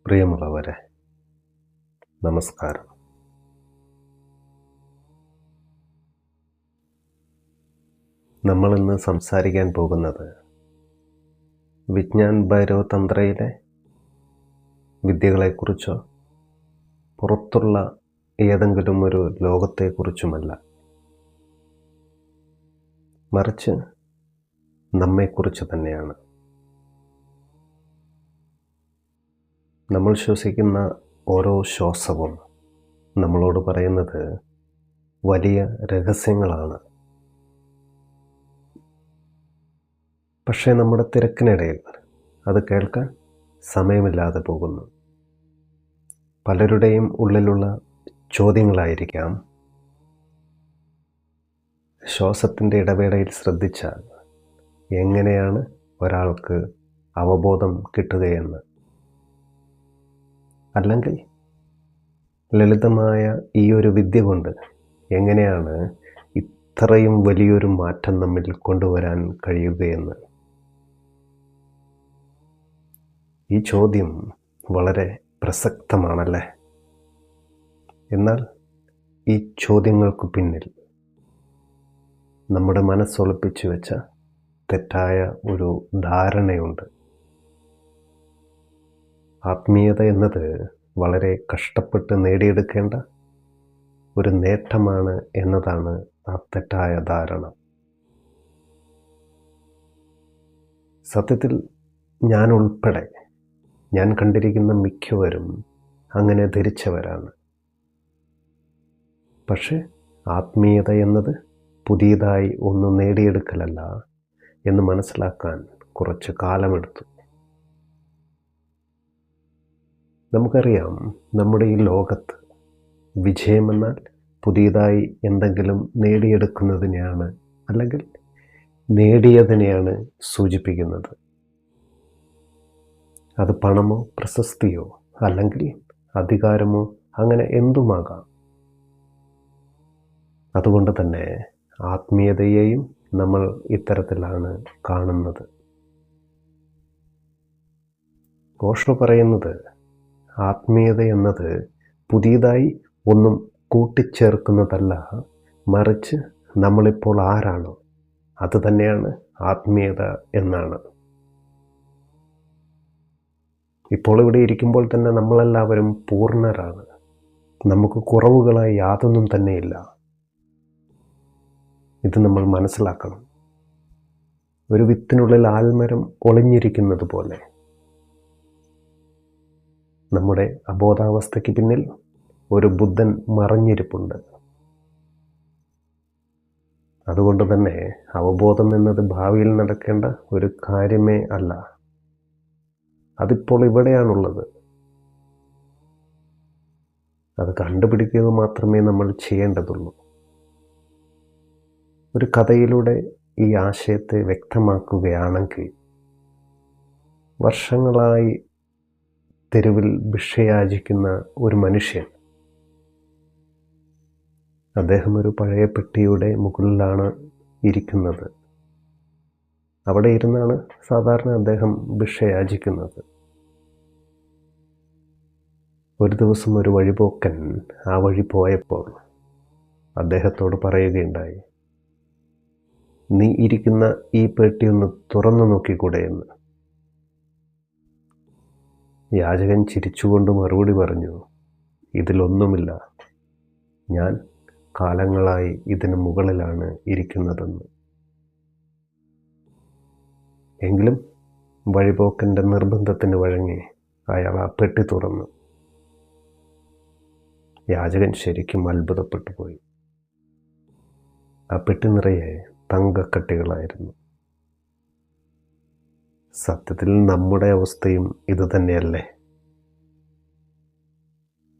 പ്രിയമുള്ളവരെ, നമസ്കാരം. നമ്മളിന്ന് സംസാരിക്കാൻ പോകുന്നത് വിജ്ഞാൻ ഭൈരവ് തന്ത്രയിലെ വിദ്യകളെക്കുറിച്ചോ പുറത്തുള്ള ഏതെങ്കിലും ഒരു ലോകത്തെക്കുറിച്ചുമല്ല, മറിച്ച് നമ്മെക്കുറിച്ച് തന്നെയാണ്. നമ്മൾ ശ്വസിക്കുന്ന ഓരോ ശ്വാസവും നമ്മളോട് പറയുന്നത് വലിയ രഹസ്യങ്ങളാണ്. പക്ഷേ നമ്മുടെ തിരക്കിനിടയിൽ അത് കേൾക്കാൻ സമയമില്ലാതെ പോകുന്നു. പലരുടെയും ഉള്ളിലുള്ള ചോദ്യങ്ങളായിരിക്കാം, ശ്വാസത്തിൻ്റെ ഇടവേളയിൽ ശ്രദ്ധിച്ചാൽ എങ്ങനെയാണ് ഒരാൾക്ക് അവബോധം കിട്ടുകയെന്ന്, അല്ലെങ്കിൽ ലളിതമായ ഈ ഒരു വിദ്യ കൊണ്ട് എങ്ങനെയാണ് ഇത്രയും വലിയൊരു മാറ്റം നമ്മിൽ കൊണ്ടുവരാൻ കഴിയുകയെന്ന്. ഈ ചോദ്യം വളരെ പ്രസക്തമാണല്ലേ? എന്നാൽ ഈ ചോദ്യങ്ങൾക്ക് പിന്നിൽ നമ്മുടെ മനസ്സൊളിപ്പിച്ചു വെച്ച തെറ്റായ ഒരു ധാരണയുണ്ട്. ആത്മീയത എന്നത് വളരെ കഷ്ടപ്പെട്ട് നേടിയെടുക്കേണ്ട ഒരു നേട്ടമാണ് എന്നതാണ് ആ തെറ്റായ ധാരണ. സത്യത്തിൽ ഞാൻ ഉൾപ്പെടെ ഞാൻ കണ്ടിരിക്കുന്ന മിക്കവരും അങ്ങനെ ധരിച്ചവരാണ്. പക്ഷെ ആത്മീയത എന്നത് പുതിയതായി ഒന്നും നേടിയെടുക്കലല്ല എന്ന് മനസ്സിലാക്കാൻ കുറച്ച് കാലമെടുത്തു. നമുക്കറിയാം, നമ്മുടെ ഈ ലോകത്ത് വിജയമെന്നാൽ പുതിയതായി എന്തെങ്കിലും നേടിയെടുക്കുന്നതിനെയാണ്, അല്ലെങ്കിൽ നേടിയതിനെയാണ് സൂചിപ്പിക്കുന്നത്. അത് പണമോ പ്രശസ്തിയോ അല്ലെങ്കിൽ അധികാരമോ അങ്ങനെ എന്തുമാകാം. അതുകൊണ്ട് തന്നെ ആത്മീയതയെയും നമ്മൾ ഇത്തരത്തിലാണ് കാണുന്നത്. ഓഷോ പറയുന്നത്, ആത്മീയത എന്നത് പുതിയതായി ഒന്നും കൂട്ടിച്ചേർക്കുന്നതല്ല, മറിച്ച് നമ്മളിപ്പോൾ ആരാണോ അത് തന്നെയാണ് ആത്മീയത എന്നാണ്. ഇപ്പോൾ ഇവിടെ ഇരിക്കുമ്പോൾ തന്നെ നമ്മളെല്ലാവരും പൂർണ്ണരാണ്. നമുക്ക് കുറവുകളായി യാതൊന്നും തന്നെയില്ല. ഇത് നമ്മൾ മനസ്സിലാക്കണം. ഒരു വിത്തിനുള്ളിൽ ആൽമരം ഒളിഞ്ഞിരിക്കുന്നത് പോലെ നമ്മുടെ അബോധാവസ്ഥയ്ക്ക് പിന്നിൽ ഒരു ബുദ്ധൻ മറഞ്ഞിരിപ്പുണ്ട്. അതുകൊണ്ട് തന്നെ അവബോധം എന്നത് ഭാവിയിൽ നടക്കേണ്ട ഒരു കാര്യമേ അല്ല, അതിപ്പോൾ ഇവിടെയാണുള്ളത്. അത് കണ്ടുപിടിക്കുക മാത്രമേ നമ്മൾ ചെയ്യേണ്ടതുള്ളൂ. ഒരു കഥയിലൂടെ ഈ ആശയത്തെ വ്യക്തമാക്കുകയാണെങ്കിൽ, വർഷങ്ങളായി തെരുവിൽ ഭിക്ഷയാചിക്കുന്ന ഒരു മനുഷ്യൻ, അദ്ദേഹം ഒരു പഴയ പെട്ടിയുടെ മുകളിലാണ് ഇരിക്കുന്നത്. അവിടെ ഇരുന്നാണ് സാധാരണ അദ്ദേഹം ഭിക്ഷയാചിക്കുന്നത്. ഒരു ദിവസം ഒരു വഴിപോക്കൻ ആ വഴി പോയപ്പോൾ അദ്ദേഹത്തോട് പറയുകയുണ്ടായി, നീ ഇരിക്കുന്ന ഈ പെട്ടി ഒന്ന് തുറന്നു നോക്കിക്കൂടെ എന്ന്. യാചകൻ ചിരിച്ചുകൊണ്ട് മറുപടി പറഞ്ഞു, ഇതിലൊന്നുമില്ല, ഞാൻ കാലങ്ങളായി ഇതിന് മുകളിലാണ് ഇരിക്കുന്നതെന്ന്. എങ്കിലും വഴിപോക്കൻ്റെ നിർബന്ധത്തിന് വഴങ്ങി അയാൾ ആ പെട്ടി തുറന്നു. യാചകൻ ശരിക്കും അത്ഭുതപ്പെട്ടു പോയി. ആ പെട്ടി നിറയെ തങ്കക്കട്ടികളായിരുന്നു. സത്യത്തിൽ നമ്മുടെ അവസ്ഥയും ഇത് തന്നെയല്ലേ?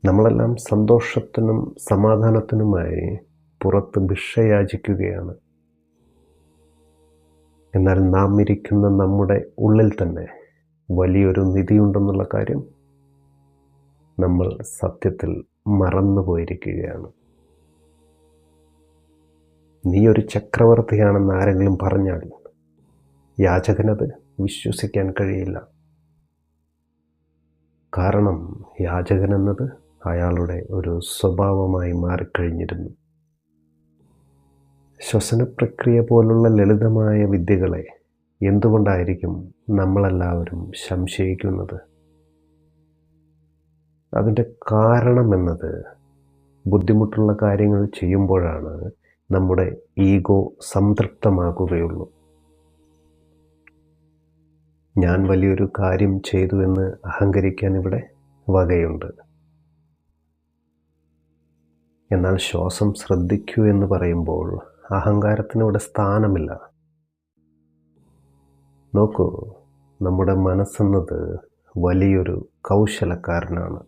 നമ്മളെല്ലാം സന്തോഷത്തിനും സമാധാനത്തിനുമായി പുറത്ത് ഭിക്ഷയാചിക്കുകയാണ്. എന്നാൽ നാം ഇരിക്കുന്ന നമ്മുടെ ഉള്ളിൽ തന്നെ വലിയൊരു നിധിയുണ്ടെന്നുള്ള കാര്യം നമ്മൾ സത്യത്തിൽ മറന്നുപോയിരിക്കുകയാണ്. നീ ഒരു ചക്രവർത്തിയാണെന്ന് ആരെങ്കിലും പറഞ്ഞാൽ യാചകനത് വിശ്വസിക്കാൻ കഴിയില്ല. കാരണം യാചകനെന്നത് അയാളുടെ ഒരു സ്വഭാവമായി മാറിക്കഴിഞ്ഞിരുന്നു. ശ്വസന പ്രക്രിയ പോലുള്ള ലളിതമായ വിദ്യകളെ എന്തുകൊണ്ടായിരിക്കും നമ്മളെല്ലാവരും സംശയിക്കുന്നത്? അതിൻ്റെ കാരണമെന്നത് ബുദ്ധിമുട്ടുള്ള കാര്യങ്ങൾ ചെയ്യുമ്പോഴാണ് നമ്മുടെ ഈഗോ സംതൃപ്തമാകുകയുള്ളൂ. ഞാൻ വലിയൊരു കാര്യം ചെയ്തു എന്ന് അഹങ്കരിക്കാൻ ഇവിടെ വകയുണ്ട്. എന്നാൽ ശ്വാസം ശ്രദ്ധിക്കൂ എന്ന് പറയുമ്പോൾ അഹങ്കാരത്തിനിവിടെ സ്ഥാനമില്ല. നോക്കൂ, നമ്മുടെ മനസ്സെന്നത് വലിയൊരു കൗശലക്കാരനാണ്.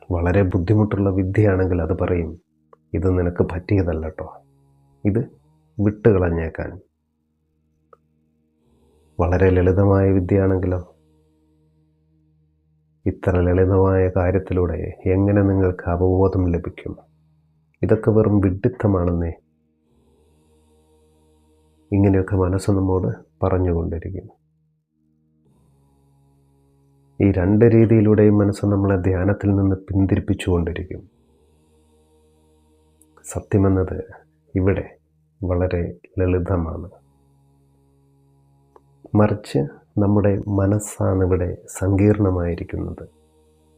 വളരെ ബുദ്ധിമുട്ടുള്ള വിദ്യയാണെങ്കിൽ അത് പറയും, ഇത് നിനക്ക് പറ്റിയതല്ല കേട്ടോ, ഇത് വിട്ടുകളഞ്ഞേക്കാൻ. വളരെ ലളിതമായ വിദ്യയാണെങ്കിലോ, ഇത്ര ലളിതമായ കാര്യത്തിലൂടെ എങ്ങനെ നിങ്ങൾക്ക് അവബോധം ലഭിക്കും? ഇതൊക്കെ വെറും വിഡ്ഢിത്തമാണെന്നേ. ഇങ്ങനെയൊക്കെ മനസ്സ് നമ്മോട് പറഞ്ഞുകൊണ്ടിരിക്കും. ഈ രണ്ട് രീതിയിലൂടെയും മനസ്സ് നമ്മളെ ധ്യാനത്തിൽ നിന്ന് പിന്തിരിപ്പിച്ചുകൊണ്ടിരിക്കും. സത്യമെന്നത് ഇവിടെ വളരെ ലളിതമാണ്. മറിച്ച് നമ്മുടെ മനസ്സാണ് ഇവിടെ സങ്കീർണമായിരിക്കുന്നത്.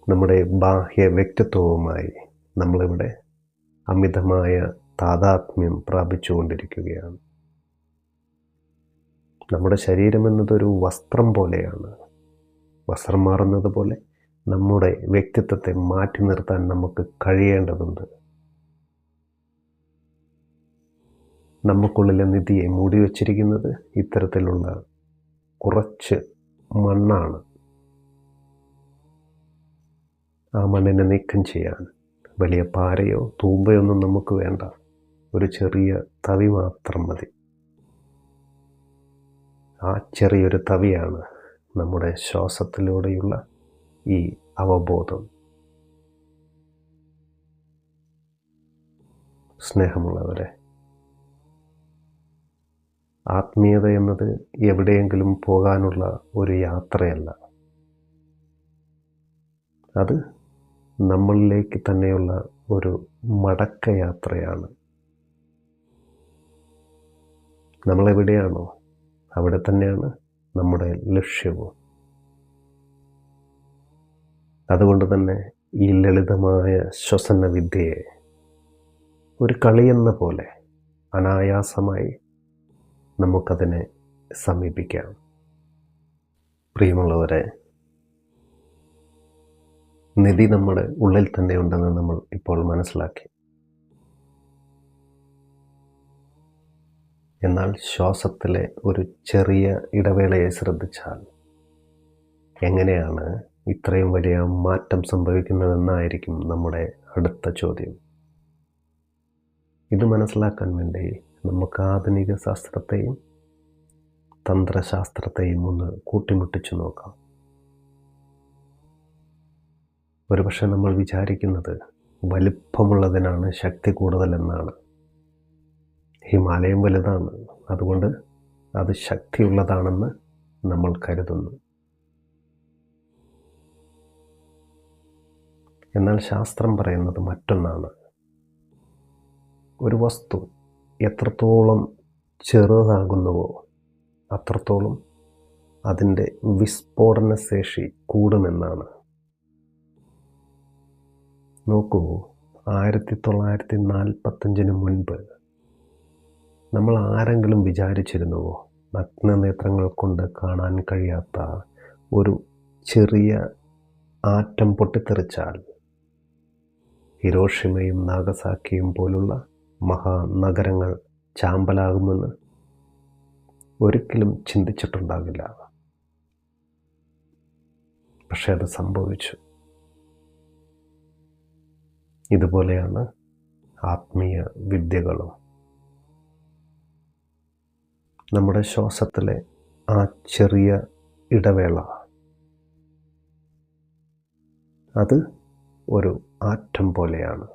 നമ്മുടെ ബാഹ്യ വ്യക്തിത്വവുമായി നമ്മളിവിടെ അമിതമായ താതാത്മ്യം പ്രാപിച്ചുകൊണ്ടിരിക്കുകയാണ്. നമ്മുടെ ശരീരം എന്നതൊരു വസ്ത്രം പോലെയാണ്. വസ്ത്രം മാറുന്നത് പോലെ നമ്മുടെ വ്യക്തിത്വത്തെ മാറ്റി നിർത്താൻ നമുക്ക് കഴിയേണ്ടതുണ്ട്. നമുക്കുള്ളിലെ നിധിയെ മൂടി വച്ചിരിക്കുന്നത് ഇത്തരത്തിലുള്ള കുറച്ച് മണ്ണാണ്. ആ മണ്ണിനെ നീക്കം ചെയ്യാൻ വലിയ പാരയോ തൂമ്പയൊന്നും നമുക്ക് വേണ്ട. ഒരു ചെറിയ തവി മാത്രം മതി. ആ ചെറിയൊരു തവിയാണ് നമ്മുടെ ശ്വാസത്തിലൂടെയുള്ള ഈ അവബോധം. സ്നേഹമുള്ളവരെ, ആത്മീയത എന്നത് എവിടെയെങ്കിലും പോകാനുള്ള ഒരു യാത്രയല്ല. അത് നമ്മളിലേക്ക് തന്നെയുള്ള ഒരു മടക്കയാത്രയാണ്. നമ്മളെവിടെയാണോ അവിടെ തന്നെയാണ് നമ്മുടെ ലക്ഷ്യവും. അതുകൊണ്ട് തന്നെ ഈ ലളിതമായ ശ്വസന വിദ്യയെ ഒരു കളിയെന്ന പോലെ അനായാസമായി നമുക്കതിനെ സമീപിക്കാം. പ്രിയമുള്ളവരെ, നിധി നമ്മുടെ ഉള്ളിൽ തന്നെ ഉണ്ടെന്ന് നമ്മൾ ഇപ്പോൾ മനസ്സിലാക്കി. എന്നാൽ ശ്വാസത്തിലെ ഒരു ചെറിയ ഇടവേളയെ ശ്രദ്ധിച്ചാൽ എങ്ങനെയാണ് ഇത്രയും വലിയ മാറ്റം സംഭവിക്കുന്നതെന്നായിരിക്കും നമ്മുടെ അടുത്ത ചോദ്യം. ഇത് മനസ്സിലാക്കാൻ വേണ്ടി നമുക്ക് ആധുനിക ശാസ്ത്രത്തെയും തന്ത്രശാസ്ത്രത്തെയും ഒന്ന് കൂട്ടിമുട്ടിച്ചു നോക്കാം. ഒരുപക്ഷെ നമ്മൾ വിചാരിക്കുന്നത് വലിപ്പമുള്ളതിനാണ് ശക്തി കൂടുതലെന്നാണ്. ഹിമാലയം വലുതാണ്, അതുകൊണ്ട് അത് ശക്തിയുള്ളതാണെന്ന് നമ്മൾ കരുതുന്നു. എന്നാൽ ശാസ്ത്രം പറയുന്നത് മറ്റൊന്നാണ്. ഒരു വസ്തു എത്രത്തോളം ചെറുതാകുന്നുവോ അത്രത്തോളം അതിൻ്റെ വിസ്ഫോടന ശേഷി കൂടുമെന്നാണ്. നോക്കൂ, 1945 മുൻപ് നമ്മൾ ആരെങ്കിലും വിചാരിച്ചിരുന്നുവോ നഗ്നനേത്രങ്ങൾ കൊണ്ട് കാണാൻ കഴിയാത്ത ഒരു ചെറിയ ആറ്റം പൊട്ടിത്തെറിച്ചാൽ ഹിരോഷിമയും നാഗസാക്കിയും പോലുള്ള മഹാനഗരങ്ങൾ ചാമ്പലാകുമെന്ന് ഒരിക്കലും ചിന്തിച്ചിട്ടുണ്ടാകില്ല. പക്ഷെ അത് സംഭവിച്ചു. ഇതുപോലെയാണ് ആത്മീയ വിദ്യകളും. നമ്മുടെ ശ്വാസത്തിലെ ആ ചെറിയ ഇടവേള, അത് ഒരു ആറ്റം പോലെയാണ്.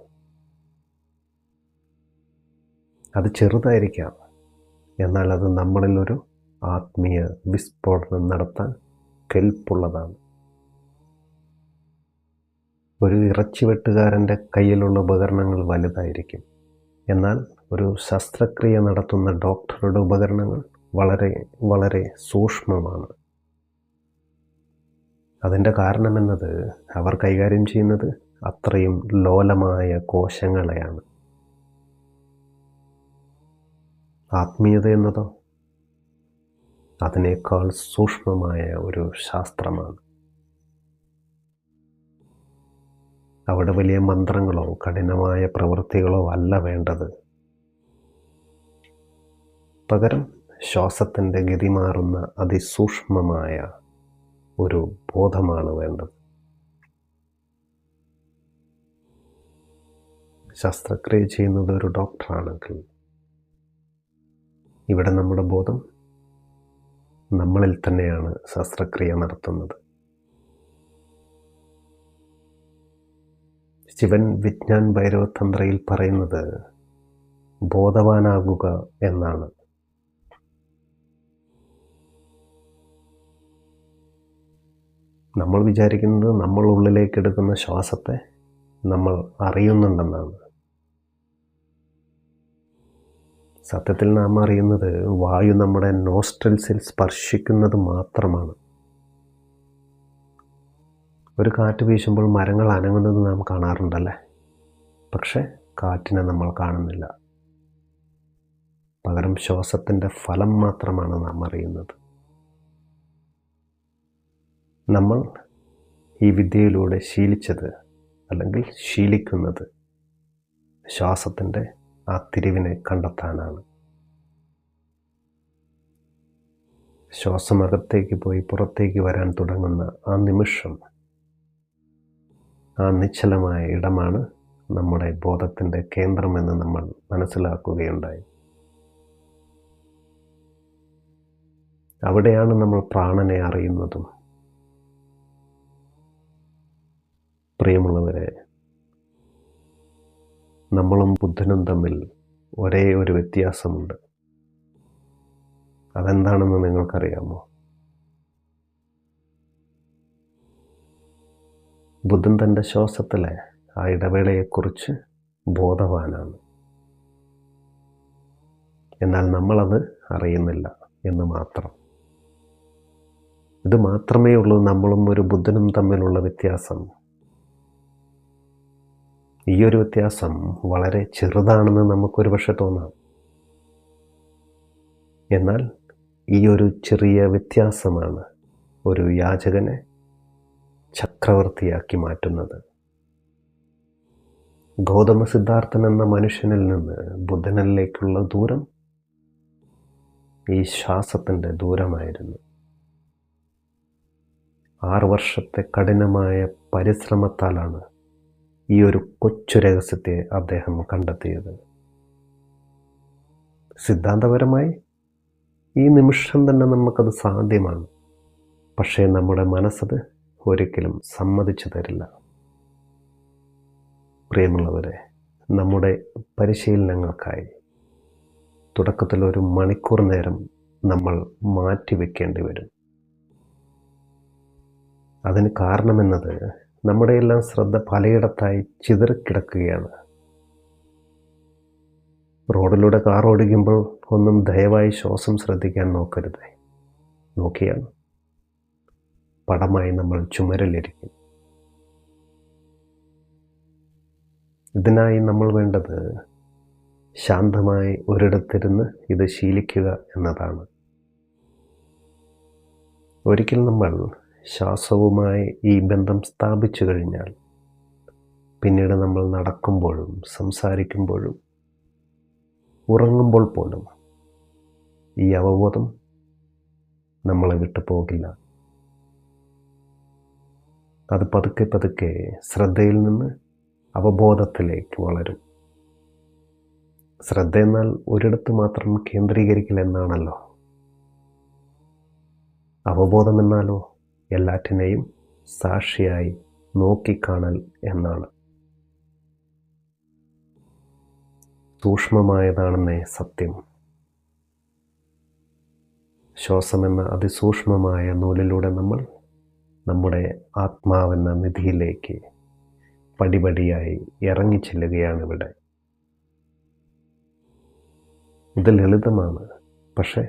അത് ചെറുതായിരിക്കാം, എന്നാൽ അത് നമ്മളിലൊരു ആത്മീയ വിസ്ഫോടനം നടത്താൻ കെൽപ്പുള്ളതാണ്. ഒരു ഇറച്ചി വെട്ടുകാരൻ്റെ കയ്യിലുള്ള ഉപകരണങ്ങൾ വലുതായിരിക്കും. എന്നാൽ ഒരു ശസ്ത്രക്രിയ നടത്തുന്ന ഡോക്ടറുടെ ഉപകരണങ്ങൾ വളരെ വളരെ സൂക്ഷ്മമാണ്. അതിൻ്റെ കാരണമെന്നത് അവർ കൈകാര്യം ചെയ്യുന്നത് അത്രയും ലോലമായ കോശങ്ങളെയാണ്. ആത്മീയത എന്നതോ അതിനേക്കാൾ സൂക്ഷ്മമായ ഒരു ശാസ്ത്രമാണ്. അവിടെ വലിയ മന്ത്രങ്ങളോ കഠിനമായ പ്രവൃത്തികളോ അല്ല വേണ്ടത്. പകരം ശ്വാസത്തിൻ്റെ ഗതി മാറുന്ന അതിസൂക്ഷ്മമായ ഒരു ബോധമാണ് വേണ്ടത്. ശസ്ത്രക്രിയ ചെയ്യുന്നത് ഒരു ഡോക്ടറാണെങ്കിൽ ഇവിടെ നമ്മുടെ ബോധം നമ്മളിൽ തന്നെയാണ് ശസ്ത്രക്രിയ നടത്തുന്നത്. ശിവൻ വിജ്ഞാൻ ഭൈരവ തന്ത്രയിൽ പറയുന്നത് ബോധവാനാകുക എന്നാണ്. നമ്മൾ വിചാരിക്കുന്നത് നമ്മൾ ഉള്ളിലേക്ക് എടുക്കുന്ന ശ്വാസത്തെ നമ്മൾ അറിയുന്നുണ്ടെന്നാണ്. സത്യത്തിൽ നാം അറിയുന്നത് വായു നമ്മുടെ നോസ്ട്രിൽസിൽ സ്പർശിക്കുന്നത് മാത്രമാണ്. ഒരു കാറ്റ് വീശുമ്പോൾ മരങ്ങൾ അനങ്ങുന്നത് നാം കാണാറുണ്ടല്ലേ? പക്ഷെ കാറ്റിനെ നമ്മൾ കാണുന്നില്ല. പകരം ശ്വാസത്തിൻ്റെ ഫലം മാത്രമാണ് നാം അറിയുന്നത്. നമ്മൾ ഈ വിദ്യയിലൂടെ ശീലിച്ചത് അല്ലെങ്കിൽ ശീലിക്കുന്നത് ശ്വാസത്തിൻ്റെ ആ തിരിവിനെ കണ്ടെത്താനാണ്. ശ്വാസമകത്തേക്ക് പോയി പുറത്തേക്ക് വരാൻ തുടങ്ങുന്ന ആ നിമിഷം, ആ നിശ്ചലമായ ഇടമാണ് നമ്മുടെ ബോധത്തിൻ്റെ കേന്ദ്രമെന്ന് നമ്മൾ മനസ്സിലാക്കുകയുണ്ടായി. അവിടെയാണ് നമ്മൾ പ്രാണനെ അറിയുന്നതും. പ്രിയമുള്ളവരെ, നമ്മളും ബുദ്ധനും തമ്മിൽ ഒരേ ഒരു വ്യത്യാസമുണ്ട്. അതെന്താണെന്ന് നിങ്ങൾക്കറിയാമോ? ബുദ്ധൻ തൻ്റെ ശ്വാസത്തിലെ ആ ഇടവേളയെക്കുറിച്ച് ബോധവാനാണ്. എന്നാൽ നമ്മളത് അറിയുന്നില്ല എന്ന് മാത്രം. ഇത് മാത്രമേ ഉള്ളൂ നമ്മളും ഒരു ബുദ്ധനും തമ്മിലുള്ള വ്യത്യാസം. ഈ ഒരു വ്യത്യാസം വളരെ ചെറുതാണെന്ന് നമുക്കൊരു പക്ഷെ തോന്നാം. എന്നാൽ ഈ ഒരു ചെറിയ വ്യത്യാസമാണ് ഒരു യാചകനെ ചക്രവർത്തിയാക്കി മാറ്റുന്നത്. ഗൗതമ സിദ്ധാർത്ഥൻ എന്ന മനുഷ്യനിൽ നിന്ന് ബുദ്ധനിലേക്കുള്ള ദൂരം ഈ ശ്വാസത്തിൻ്റെ ദൂരമായിരുന്നു. 6 വർഷത്തെ കഠിനമായ പരിശ്രമത്താലാണ് ഈ ഒരു കൊച്ചു രഹസ്യത്തെ അദ്ദേഹം കണ്ടെത്തിയത്. സിദ്ധാന്തപരമായി ഈ നിമിഷം തന്നെ നമുക്കത് സാധ്യമാണ്. പക്ഷേ നമ്മുടെ മനസ്സത് ഒരിക്കലും സമ്മതിച്ചു തരില്ല. പ്രിയമുള്ളവരെ, നമ്മുടെ പരിശീലനങ്ങൾക്കായി തുടക്കത്തിൽ 1 മണിക്കൂർ നേരം നമ്മൾ മാറ്റിവെക്കേണ്ടി വരും. അതിന് കാരണമെന്നത് നമ്മുടെ എല്ലാം ശ്രദ്ധ പലയിടത്തായി ചിതറിക്കിടക്കുകയാണ്. റോഡിലൂടെ കാർ ഓടിക്കുമ്പോൾ ഒന്നും ദയവായി ശ്വാസം ശ്രദ്ധിക്കാൻ നോക്കരുത്. നോക്കിയാൽ പടമായി നമ്മൾ ചുമരിലിരിക്കും. ഇതിനായി നമ്മൾ വേണ്ടത് ശാന്തമായി ഒരിടത്തിരുന്ന് ഇത് ശീലിക്കുക എന്നതാണ്. ഒരിക്കൽ നമ്മൾ ശ്വാസവുമായി ഈ ബന്ധം സ്ഥാപിച്ചു കഴിഞ്ഞാൽ പിന്നീട് നമ്മൾ നടക്കുമ്പോഴും സംസാരിക്കുമ്പോഴും ഉറങ്ങുമ്പോൾ പോലും ഈ അവബോധം നമ്മളെ വിട്ടു പോകില്ല. അത് പതുക്കെ പതുക്കെ ശ്രദ്ധയിൽ നിന്ന് അവബോധത്തിലേക്ക് വളരും. ശ്രദ്ധ എന്നാൽ ഒരിടത്ത് മാത്രം കേന്ദ്രീകരിക്കൽ എന്നാണല്ലോ. അവബോധം എന്നാലോ എല്ലാറ്റിനെയും സാക്ഷിയായി നോക്കിക്കാണൽ എന്നാണ്. സൂക്ഷ്മമായതാണെന്നേ സത്യം. ശ്വാസമെന്ന അതിസൂക്ഷ്മമായ നൂലിലൂടെ നമ്മൾ നമ്മുടെ ആത്മാവെന്ന നിധിയിലേക്ക് പടിപടിയായി ഇറങ്ങിച്ചെല്ലുകയാണിവിടെ. ഇത് ലളിതമാണ്, പക്ഷേ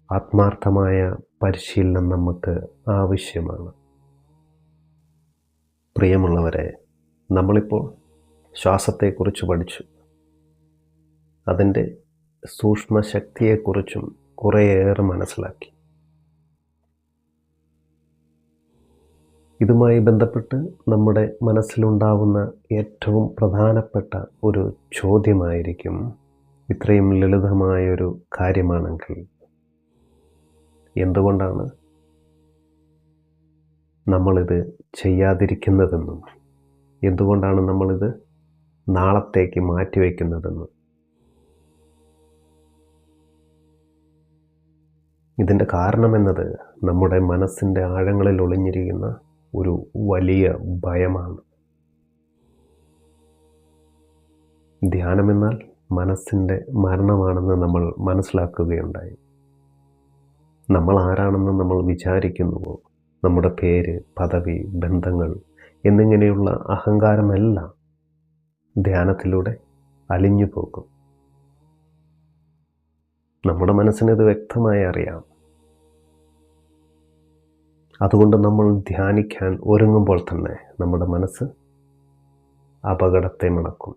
ആത്മാർത്ഥമായ പരിശീലനം നമുക്ക് ആവശ്യമാണ്. പ്രിയമുള്ളവരെ, നമ്മളിപ്പോൾ ശ്വാസത്തെക്കുറിച്ച് പഠിച്ചു. അതിൻ്റെ സൂക്ഷ്മശക്തിയെക്കുറിച്ചും കുറേയേറെ മനസ്സിലാക്കി. ഇതുമായി ബന്ധപ്പെട്ട് നമ്മുടെ മനസ്സിലുണ്ടാവുന്ന ഏറ്റവും പ്രധാനപ്പെട്ട ഒരു ചോദ്യമായിരിക്കും, ഇത്രയും ലളിതമായൊരു കാര്യമാണെങ്കിൽ എന്തുകൊണ്ടാണ് നമ്മളിത് ചെയ്യാതിരിക്കുന്നതെന്നും എന്തുകൊണ്ടാണ് നമ്മളിത് നാളത്തേക്ക് മാറ്റിവെക്കുന്നതെന്നും. ഇതിൻ്റെ കാരണമെന്നത് നമ്മുടെ മനസ്സിൻ്റെ ആഴങ്ങളിൽ ഒളിഞ്ഞിരിക്കുന്ന ഒരു വലിയ ഭയമാണ്. ധ്യാനമെന്നാൽ മനസ്സിൻ്റെ മരണമാണെന്ന് നമ്മൾ മനസ്സിലാക്കുകയുണ്ടായി. നമ്മൾ ആരാണെന്ന് നമ്മൾ വിചാരിക്കുന്നുവോ, നമ്മുടെ പേര്, പദവി, ബന്ധങ്ങൾ എന്നിങ്ങനെയുള്ള അഹങ്കാരമെല്ലാം ധ്യാനത്തിലൂടെ അലിഞ്ഞു പോകും. നമ്മുടെ മനസ്സിനിത് വ്യക്തമായി അറിയാം. അതുകൊണ്ട് നമ്മൾ ധ്യാനിക്കാൻ ഒരുങ്ങുമ്പോൾ തന്നെ നമ്മുടെ മനസ്സ് അപകടത്തെ മണക്കും.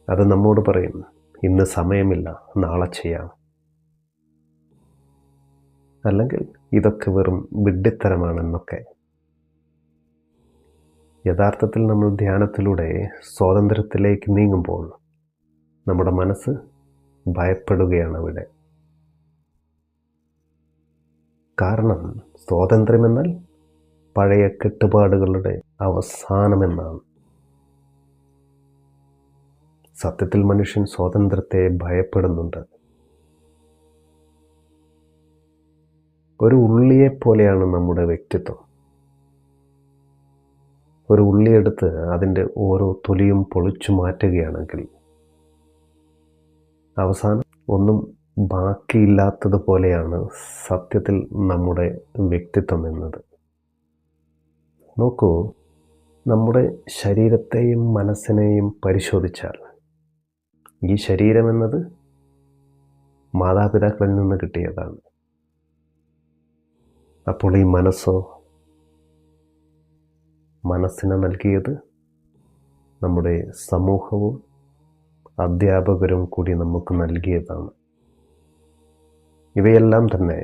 അത് നമ്മോട് പറയും, ഇന്ന് സമയമില്ല, നാളെ ചെയ്യാം. അല്ലെങ്കിൽ ഇതൊക്കെ വെറും വിഡ്ഢിത്തരമാണെന്നൊക്കെ. യഥാർത്ഥത്തിൽ നമ്മൾ ധ്യാനത്തിലൂടെ സ്വാതന്ത്ര്യത്തിലേക്ക് നീങ്ങുമ്പോൾ നമ്മുടെ മനസ്സ് ഭയപ്പെടുകയാണ് ഇവിടെ. കാരണം സ്വാതന്ത്ര്യമെന്നാൽ പഴയ കെട്ടുപാടുകളുടെ അവസാനമെന്നാണ്. സത്യത്തിൽ മനുഷ്യൻ സ്വാതന്ത്ര്യത്തെ ഭയപ്പെടുന്നുണ്ട്. ഒരു ഉള്ളിയെപ്പോലെയാണ് നമ്മുടെ വ്യക്തിത്വം. ഒരു ഉള്ളിയെടുത്ത് അതിൻ്റെ ഓരോ തൊലിയും പൊളിച്ചു മാറ്റുകയാണെങ്കിൽ അവസാനം ഒന്നും ബാക്കിയില്ലാത്തതുപോലെയാണ് സത്യത്തിൽ നമ്മുടെ വ്യക്തിത്വം എന്നത്. നോക്കൂ, നമ്മുടെ ശരീരത്തെയും മനസ്സിനെയും പരിശോധിച്ചാൽ ഈ ശരീരമെന്നത് മാതാപിതാക്കളിൽ നിന്ന് കിട്ടിയതാണ്. അപ്പോൾ ഈ മനസ്സിനെ നൽകിയത് നമ്മുടെ സമൂഹവും അധ്യാപകരും കൂടി നമുക്ക് നൽകിയതാണ്. ഇവയെല്ലാം തന്നെ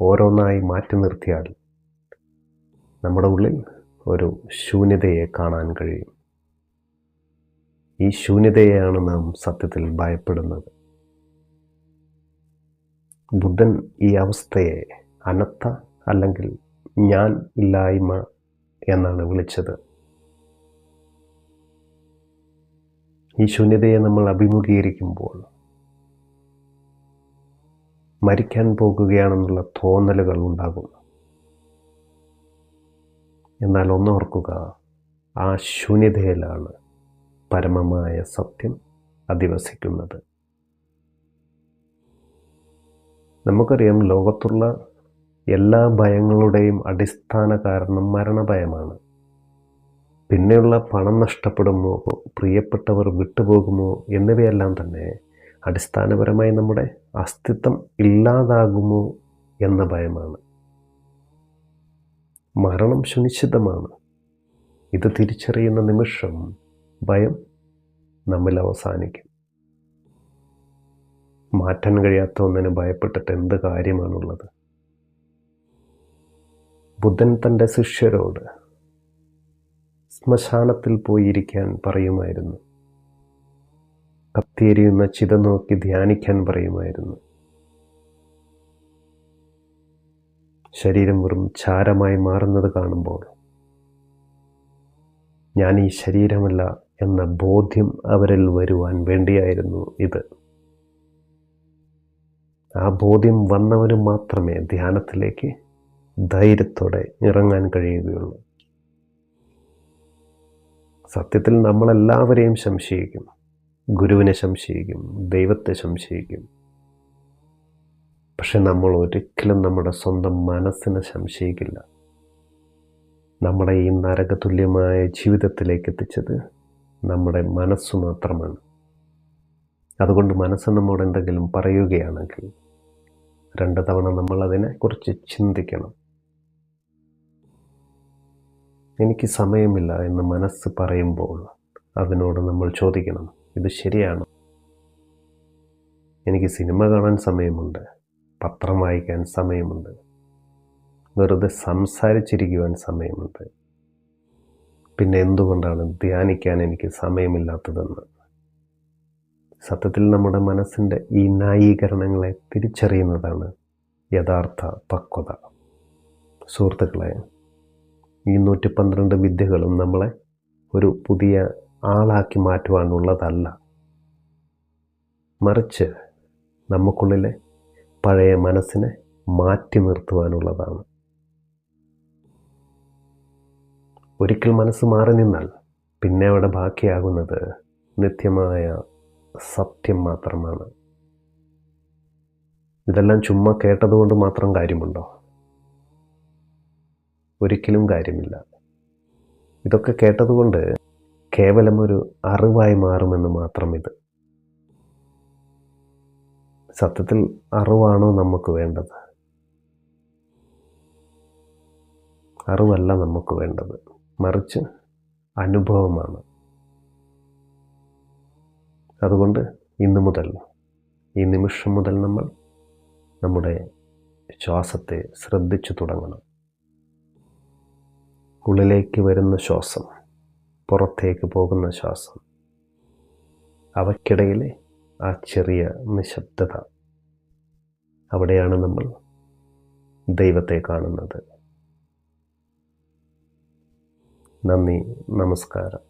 ഓരോന്നായി മാറ്റി നിർത്തിയാൽ നമ്മുടെ ഉള്ളിൽ ഒരു ശൂന്യതയെ കാണാൻ കഴിയും. ഈ ശൂന്യതയെയാണ് നാം സത്യത്തിൽ ഭയപ്പെടുന്നത്. ബുദ്ധൻ ഈ അവസ്ഥയെ അനത്ത അല്ലെങ്കിൽ ഞാൻ ഇല്ലായ്മ എന്നാണ് വിളിച്ചത്. ഈ ശൂന്യതയെ നമ്മൾ അഭിമുഖീകരിക്കുമ്പോൾ മരിക്കാൻ പോകുകയാണെന്നുള്ള തോന്നലുകൾ ഉണ്ടാകും. എന്നാൽ ഒന്നോർക്കുക, ആ ശൂന്യതയിലാണ് പരമമായ സത്യം അധിവസിക്കുന്നത്. നമുക്കറിയാം, ലോകത്തുള്ള എല്ലാ ഭയങ്ങളുടെയും അടിസ്ഥാന കാരണം മരണഭയമാണ്. പിന്നെയുള്ള പണം നഷ്ടപ്പെടുമോ, പ്രിയപ്പെട്ടവർ വിട്ടുപോകുമോ എന്നിവയെല്ലാം തന്നെ അടിസ്ഥാനപരമായി നമ്മുടെ അസ്തിത്വം ഇല്ലാതാകുമോ എന്ന ഭയമാണ്. മരണം സുനിശ്ചിതമാണ്. ഇത് തിരിച്ചറിയുന്ന നിമിഷം ഭയം നമ്മിൽ അവസാനിക്കും. മാറ്റാൻ കഴിയാത്ത ഒന്നിനെ ഭയപ്പെട്ടിട്ട് എന്ത് കാര്യമാണുള്ളത്? ബുദ്ധൻ തൻ്റെ ശിഷ്യരോട് ശ്മശാനത്തിൽ പോയിരിക്കാൻ പറയുമായിരുന്നു. കത്തിയെരിയുന്ന ചിത നോക്കി ധ്യാനിക്കാൻ പറയുമായിരുന്നു. ശരീരം വെറും ചാരമായി മാറുന്നത് കാണുമ്പോൾ ഞാൻ ഈ ശരീരമല്ല എന്ന ബോധ്യം അവരിൽ വരുവാൻ വേണ്ടിയായിരുന്നു ഇത്. ആ ബോധ്യം വന്നവന് മാത്രമേ ധ്യാനത്തിലേക്ക് ധൈര്യത്തോടെ ഇറങ്ങാൻ കഴിയുകയുള്ളൂ. സത്യത്തിൽ നമ്മളെല്ലാവരെയും സംശയിക്കും. ഗുരുവിനെ സംശയിക്കും, ദൈവത്തെ സംശയിക്കും. പക്ഷെ നമ്മൾ ഒരിക്കലും നമ്മുടെ സ്വന്തം മനസ്സിനെ സംശയിക്കില്ല. നമ്മുടെ ഈ നരകതുല്യമായ ജീവിതത്തിലേക്ക് എത്തിച്ചത് നമ്മുടെ മനസ്സ് മാത്രമാണ്. അതുകൊണ്ട് മനസ്സ് നമ്മോട് എന്തെങ്കിലും പറയുകയാണെങ്കിൽ 2 തവണ നമ്മൾ അതിനെക്കുറിച്ച് ചിന്തിക്കണം. എനിക്ക് സമയമില്ല എന്ന് മനസ്സ് പറയുമ്പോൾ അതിനോട് നമ്മൾ ചോദിക്കണം, ഇത് ശരിയാണോ? എനിക്ക് സിനിമ കാണാൻ സമയമുണ്ട്, പത്രം വായിക്കാൻ സമയമുണ്ട്, വെറുതെ സംസാരിച്ചിരിക്കുവാൻ സമയമുണ്ട്, പിന്നെ എന്തുകൊണ്ടാണ് ധ്യാനിക്കാൻ എനിക്ക് സമയമില്ലാത്തതെന്ന്? സത്യത്തിൽ നമ്മുടെ മനസ്സിൻ്റെ ഈ ന്യായീകരണങ്ങളെ തിരിച്ചറിയുന്നതാണ് യഥാർത്ഥ പക്വത. സുഹൃത്തുക്കളെ, ഈ 112 വിദ്യകളും നമ്മളെ ഒരു പുതിയ ആളാക്കി മാറ്റുവാനുള്ളതല്ല, മറിച്ച് നമുക്കുള്ളിലെ പഴയ മനസ്സിനെ മാറ്റി നിർത്തുവാനുള്ളതാണ്. ഒരിക്കൽ മനസ്സ് മാറി നിന്നാൽ പിന്നെ അവിടെ ബാക്കിയാകുന്നത് നിത്യമായ സത്യം മാത്രമാണ്. ഇതെല്ലാം ചുമ്മാ കേട്ടതുകൊണ്ട് മാത്രം കാര്യമുണ്ടോ? ഒരിക്കലും കാര്യമില്ല. ഇതൊക്കെ കേട്ടതുകൊണ്ട് കേവലം ഒരു അറിവായി മാറുമെന്ന് മാത്രം ഇത്. സത്യത്തിൽ അറിവാണോ നമുക്ക് വേണ്ടത്? അറിവല്ല നമുക്ക് വേണ്ടത്, മറിച്ച് അനുഭവമാണ്. അതുകൊണ്ട് ഇന്നു മുതൽ, ഈ നിമിഷം മുതൽ നമ്മൾ നമ്മുടെ ശ്വാസത്തെ ശ്രദ്ധിച്ചു തുടങ്ങണം. ഉള്ളിലേക്ക് വരുന്ന ശ്വാസം, പുറത്തേക്ക് പോകുന്ന ശ്വാസം, അവയ്ക്കിടയിലെ ആ ചെറിയ നിശബ്ദത, അവിടെയാണ് നമ്മൾ ദൈവത്തെ കാണുന്നത്. നന്ദി, നമസ്കാരം.